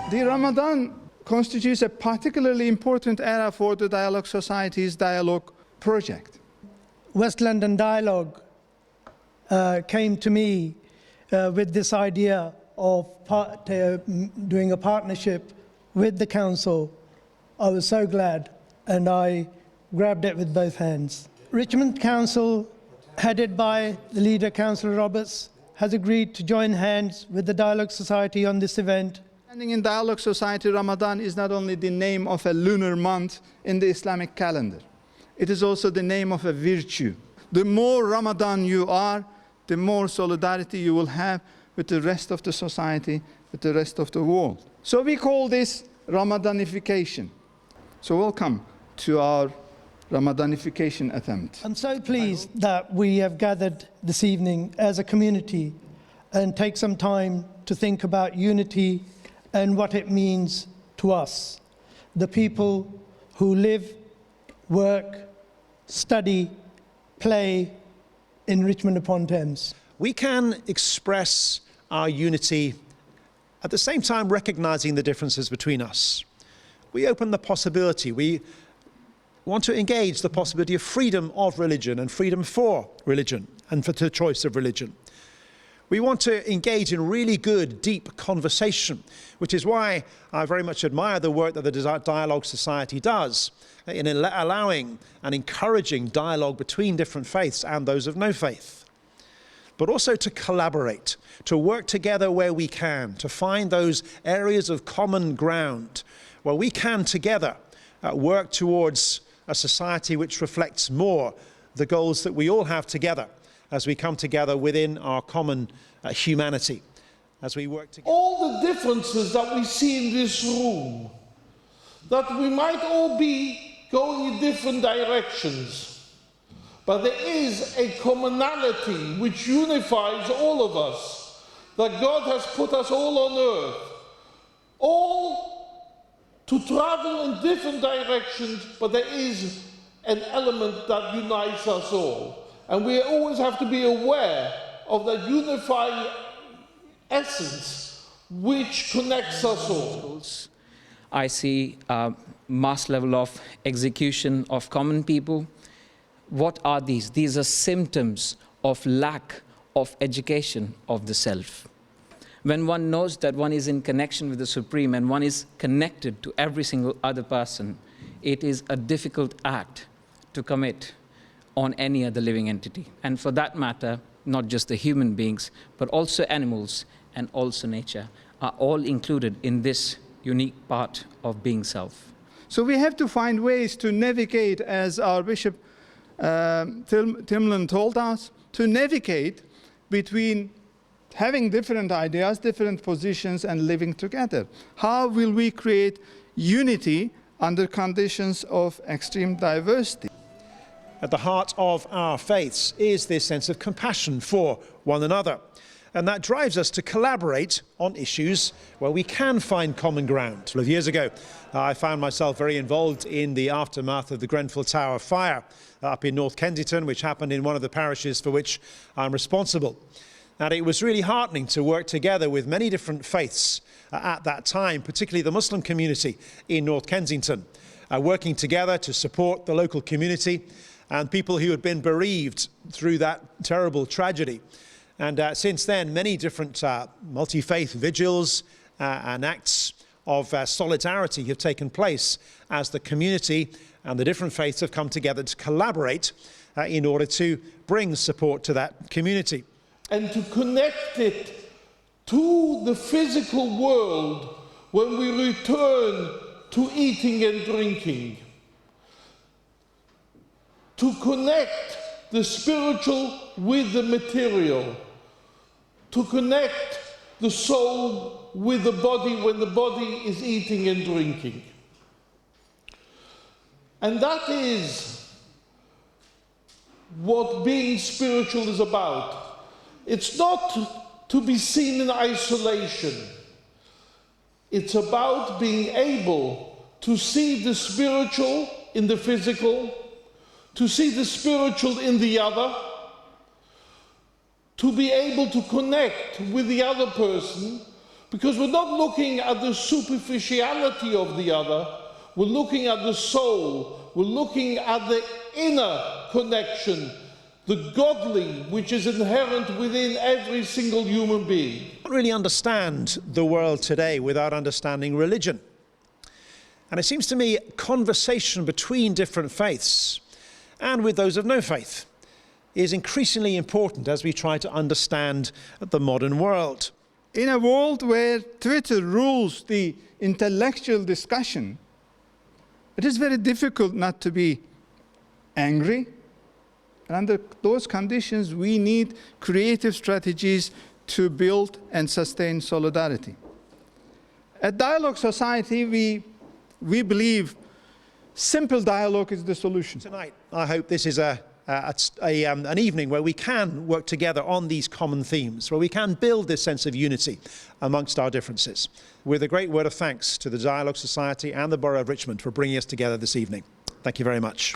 The Ramadan constitutes a particularly important era for the Dialogue Society's dialogue project. West London Dialogue came to me with this idea of doing a partnership with the council. I was so glad, and I grabbed it with both hands. Richmond Council, headed by the leader, Councillor Roberts, has agreed to join hands with the Dialogue Society on this event. In Dialogue Society, Ramadan is not only the name of a lunar month in the Islamic calendar, it is also the name of a virtue. The more Ramadan you are, the more solidarity you will have with the rest of the society, with the rest of the world. So we call this Ramadanification. So welcome to our Ramadanification attempt. I'm so pleased that we have gathered this evening as a community and take some time to think about unity and what it means to us, the people who live, work, study, play in Richmond upon Thames. We can express our unity at the same time recognizing the differences between us. We open the possibility, we want to engage the possibility of freedom of religion and freedom for religion and for the choice of religion. We want to engage in really good, deep conversation, which is why I very much admire the work that the Dialogue Society does in allowing and encouraging dialogue between different faiths and those of no faith. But also to collaborate, to work together where we can, to find those areas of common ground where we can together work towards a society which reflects more the goals that we all have together as we come together within our common humanity, as we work together. All the differences that we see in this room, that we might all be going in different directions, but there is a commonality which unifies all of us, that God has put us all on earth, all to travel in different directions, but there is an element that unites us all. And we always have to be aware of that unifying essence which connects us all. I see a mass level of execution of common people. What are these? These are symptoms of lack of education of the self. When one knows that one is in connection with the Supreme and one is connected to every single other person, it is a difficult act to commit on any other living entity. And for that matter, not just the human beings, but also animals and also nature are all included in this unique part of being self. So we have to find ways to navigate, as our Bishop Timlin told us, to navigate between having different ideas, different positions, and living together. How will we create unity under conditions of extreme diversity? At the heart of our faiths is this sense of compassion for one another. And that drives us to collaborate on issues where we can find common ground. A couple of years ago, I found myself very involved in the aftermath of the Grenfell Tower fire up in North Kensington, which happened in one of the parishes for which I'm responsible. And it was really heartening to work together with many different faiths at that time, particularly the Muslim community in North Kensington, working together to support the local community and people who had been bereaved through that terrible tragedy. And since then, many different multi-faith vigils and acts of solidarity have taken place as the community and the different faiths have come together to collaborate in order to bring support to that community. And to connect it to the physical world when we return to eating and drinking. To connect the spiritual with the material. To connect the soul with the body when the body is eating and drinking. And that is what being spiritual is about. It's not to be seen in isolation. It's about being able to see the spiritual in the physical, to see the spiritual in the other, to be able to connect with the other person Because we're not looking at the superficiality of the other, we're looking at the soul, we're looking at the inner connection, the godly, which is inherent within every single human being. We don't really understand the world today without understanding religion. And it seems to me conversation between different faiths and with those of no faith is increasingly important as we try to understand the modern world. In a world where Twitter rules the intellectual discussion, it is very difficult not to be angry. And under those conditions, we need creative strategies to build and sustain solidarity. At Dialogue Society, we believe simple dialogue is the solution. Tonight, I hope this is an evening where we can work together on these common themes, where we can build this sense of unity amongst our differences. With a great word of thanks to the Dialogue Society and the Borough of Richmond for bringing us together this evening. Thank you very much.